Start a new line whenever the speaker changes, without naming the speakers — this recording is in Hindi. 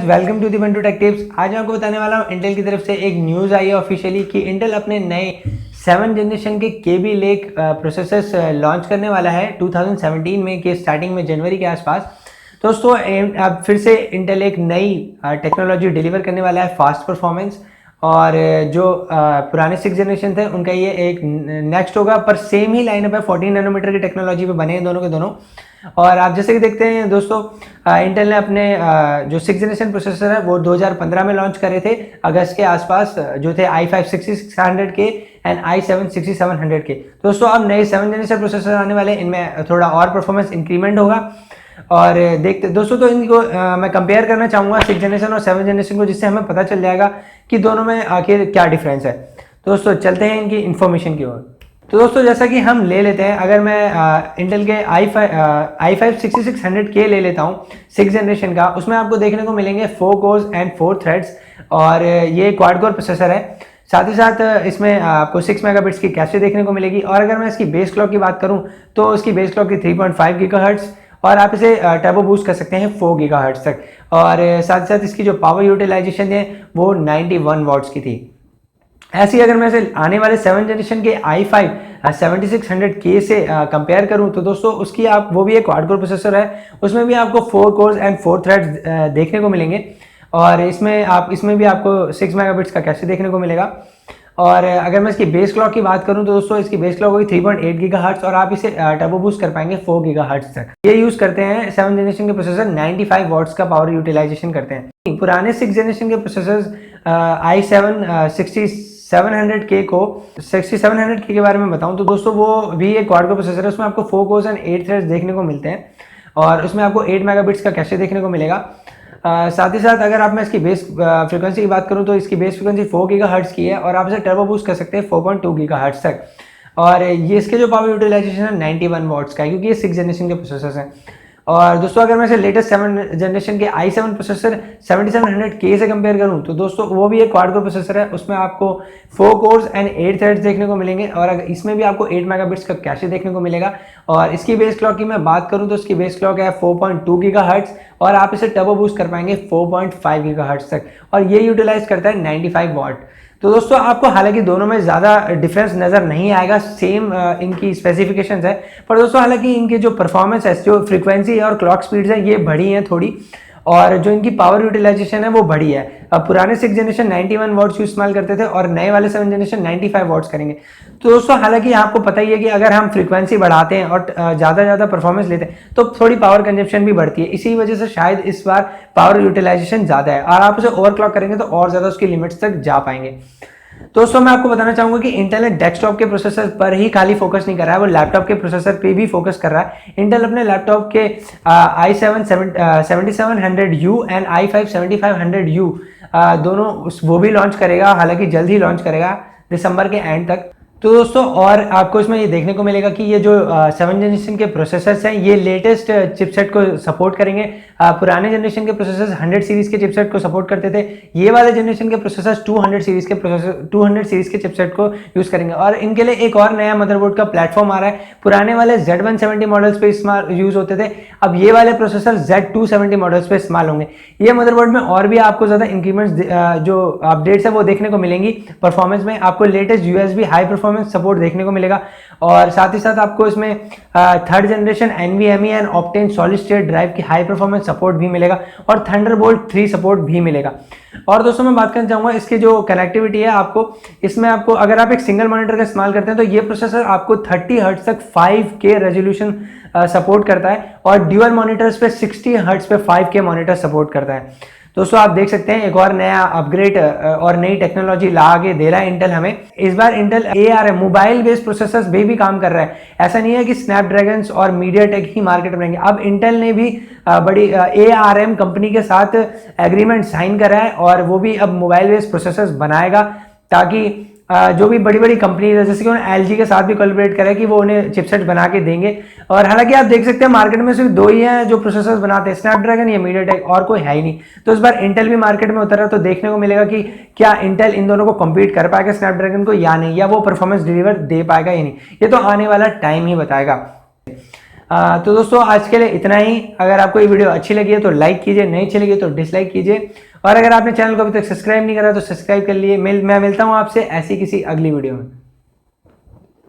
Welcome to the Bantu tech tips. आज मैं आपको बताने वाला हूँ इंटेल की तरफ से एक न्यूज़ आई है ऑफिशियली कि इंटेल अपने नए 7 जनरेशन के केबी लेक प्रोसेसर्स लॉन्च करने वाला है 2017 में के स्टार्टिंग में जनवरी के आसपास। दोस्तों अब फिर से इंटेल एक नई टेक्नोलॉजी डिलीवर करने वाला है, फास्ट परफॉर्मेंस। और जो पुराने 6 जनरेशन थे उनका ये एक नेक्स्ट होगा, पर सेम ही लाइनअप है, 14 नैनोमीटर की टेक्नोलॉजी पे बने हैं दोनों के दोनों। और आप जैसे कि देखते हैं दोस्तों, इंटेल ने अपने जो 6 जनरेशन प्रोसेसर है वो 2015 में लॉन्च करे थे अगस्त के आसपास, जो थे i5 6600 के एंड i7 6700 के। दोस्तों अब नए 7 जनरेशन प्रोसेसर आने वाले, इनमें थोड़ा और परफॉर्मेंस इंक्रीमेंट होगा। और देखते दोस्तों, तो इनको मैं कंपेयर करना चाहूँगा 6 जनरेशन और 7 जनरेशन को, जिससे हमें पता चल जाएगा कि दोनों में आखिर क्या डिफरेंस है। तो दोस्तों चलते हैं इनकी इन्फॉर्मेशन की ओर। तो दोस्तों जैसा कि हम ले लेते हैं, अगर मैं इंटेल के i5 6600K ले लेता हूँ 6 जनरेशन का, उसमें आपको देखने को मिलेंगे 4 कोर्स एंड 4 थ्रेड्स, और ये क्वाड कोर प्रोसेसर है। साथ ही साथ इसमें आपको 6 मेगाबिट्स की कैशे देखने को मिलेगी। और अगर मैं इसकी बेस क्लॉक की बात करूं तो इसकी बेस क्लॉक की 3.5 गीगाहर्ट्ज, और आप इसे टर्बो बूस्ट कर सकते हैं 4 गीगाहर्ट्ज तक। और साथ ही साथ इसकी जो पावर यूटिलाइजेशन है वो 91 वॉट्स की थी। ऐसे ही अगर मैं इसे आने वाले 7 जनरेशन के i5 7600K से कंपेयर करूं तो दोस्तों उसकी वो भी एक क्वाड कोर प्रोसेसर है, उसमें भी आपको 4 कोर्स एंड 4 थ्रेड्स देखने को मिलेंगे। और इसमें भी आपको 6 मेगाबिट्स का कैशे देखने को मिलेगा। और अगर मैं इसकी बेस क्लॉक की बात करूं तो दोस्तों इसकी बेस क्लॉक होगी 3.8 गीगाहर्ट्ज, और आप इसे टर्बो बूस्ट कर पाएंगे 4 गीगाहर्ट्ज तक। ये यूज करते हैं 7 जनरेशन के प्रोसेसर, 95 वॉट्स का पावर यूटिलाइजेशन करते हैं। पुराने 6 जनरेशन के प्रोसेसर्स i7 6700K को 6700K के बारे में बताऊं तो दोस्तों वो भी एक क्वाड कोर प्रोसेसर है, उसमें आपको 4 कोर्स एंड 8 थ्रेड्स देखने को मिलते हैं, और उसमें आपको 8 मेगाबिट्स का कैशे देखने को मिलेगा। साथ ही साथ अगर आप मैं इसकी बेस फ्रीक्वेंसी की बात करूं तो इसकी बेस फ्रीक्वेंसी 4 गीगाहर्ट्ज की है, और आप इसे टर्बो बूस्ट कर सकते हैं 4.2 गीगाहर्ट्ज तक। और ये इसके जो पावर यूटिलाइजेशन है 91 वॉट्स का है, क्योंकि ये 6 जनरेशन के प्रोसेसर्स हैं। और दोस्तों अगर मैं इसे लेटेस्ट 7 जनरेशन के i7 प्रोसेसर 7700K से कंपेयर करूं तो दोस्तों वो भी एक क्वाड कोर प्रोसेसर है, उसमें आपको 4 कोर्स एंड 8 थ्रेड्स देखने को मिलेंगे, और अगर इसमें भी आपको 8 मेगाबिट्स का कैशे देखने को मिलेगा। और इसकी बेस क्लॉक की मैं बात करूं तो इसकी बेस क्लॉक है 4.2 गीगाहर्ट्ज, और आप इसे टर्बो बूस्ट कर पाएंगे 4.5 गीगाहर्ट्ज तक, और ये यूटिलाइज करता है 95 वॉट। तो दोस्तों आपको हालांकि दोनों में ज़्यादा डिफरेंस नज़र नहीं आएगा, सेम इनकी स्पेसिफिकेशंस है, पर दोस्तों हालांकि इनकी जो परफॉर्मेंस है, जो फ्रीक्वेंसी और क्लॉक स्पीड्स है ये बढ़ी हैं थोड़ी, और जो इनकी पावर यूटिलाइजेशन है वो बढ़ी है। अब पुराने 6 जनरेशन 91 वॉट्स इस्तेमाल करते थे, और नए वाले 7 जनरेशन 95 वॉट्स करेंगे। तो दोस्तों हालांकि आपको पता ही है कि अगर हम फ्रीक्वेंसी बढ़ाते हैं और ज़्यादा परफॉर्मेंस लेते हैं तो थोड़ी पावर कंजप्शन भी बढ़ती है, इसी वजह से शायद इस बार पावर यूटिलाइजेशन ज़्यादा है, और आप उसे ओवरक्लॉक करेंगे तो और ज़्यादा उसकी लिमिट्स तक जा पाएंगे। दोस्तों मैं आपको बताना चाहूंगा कि इंटेल ने डेस्कटॉप के प्रोसेसर पर ही खाली फोकस नहीं कर रहा है, वो लैपटॉप के प्रोसेसर पे भी फोकस कर रहा है। इंटेल अपने लैपटॉप के i7 7700U and i5 7500U दोनों वो भी लॉन्च करेगा, हालांकि जल्द ही लॉन्च करेगा दिसंबर के एंड तक। तो दोस्तों और आपको इसमें ये देखने को मिलेगा कि ये जो 7 जनरेशन के प्रोसेसर्स हैं ये लेटेस्ट चिपसेट को सपोर्ट करेंगे। पुराने जनरेशन के प्रोसेसर्स 100 सीरीज के चिपसेट को सपोर्ट करते थे, ये वाले जनरेशन के प्रोसेसर्स 200 सीरीज के चिपसेट को यूज करेंगे। और इनके लिए एक और नया मदरबोर्ड का प्लेटफॉर्म आ रहा है। पुराने वाले Z170 मॉडल्स पे इस्तेमाल यूज होते थे, अब ये वाले प्रोसेसर Z270 मॉडल्स पे इस्तेमाल होंगे। ये मदरबोर्ड में और भी आपको ज्यादा इंक्रीमेंट्स जो अपडेट्स है वो देखने को मिलेंगी। परफॉर्मेंस में आपको latest USB high performance support देखने को मिलेगा, और साथ ही साथ आपको इसमें 3rd generation NVMe and Optane solid state drive की हाई परफॉर्मेंस सपोर्ट भी मिलेगा, और Thunderbolt 3 सपोर्ट भी मिलेगा। और दोस्तों मैं बात करना चाहूंगा इसकी जो कनेक्टिविटी है, इसमें आपको अगर आप एक सिंगल मॉनिटर का इस्तेमाल करते हैं तो ये प्रोसेसर आपको 30 हर्ट्ज तक 5K रेजोल्यूशन सपोर्ट करता है, और ड्यूअल मॉनिटर्स पे 60 हर्ट्ज पे 5K मॉनिटर सपोर्ट करता है। दोस्तों आप देख सकते हैं एक और नया अपग्रेड और नई टेक्नोलॉजी ला के दे रहा है इंटेल हमें। इस बार Intel ARM mobile based processors भी काम कर रहा है, ऐसा नहीं है कि स्नैपड्रैगन और मीडियाटेक ही मार्केट में रहेंगे। अब इंटेल ने भी बड़ी ARM कंपनी के साथ एग्रीमेंट साइन करा है, और वो भी अब मोबाइल बेस्ड प्रोसेसर्स बनाएगा, ताकि जो भी बड़ी बड़ी कंपनीज है जैसे कि उन्होंने LG के साथ भी कोलैबोरेट करा है कि वो उन्हें चिपसेट बना के देंगे। और हालांकि आप देख सकते हैं मार्केट में सिर्फ 2 ही हैं जो प्रोसेसर्स बनाते हैं, स्नैपड्रैगन या मीडियाटेक, और कोई है ही नहीं। तो इस बार इंटेल भी मार्केट में उतर रहा है, तो देखने को मिलेगा कि क्या इंटेल इन दोनों को कम्पीट कर पाएगा स्नैपड्रैगन को या नहीं, या वो परफॉर्मेंस डिलीवर दे पाएगा या नहीं, ये तो आने वाला टाइम ही बताएगा। तो दोस्तों आज के लिए इतना ही। अगर आपको ये वीडियो अच्छी लगी है तो लाइक कीजिए, नहीं अच्छी लगी है तो डिसलाइक कीजिए, और अगर आपने चैनल को अभी तक सब्सक्राइब नहीं करा तो सब्सक्राइब कर लिए। मैं मिलता हूँ आपसे ऐसी किसी अगली वीडियो में।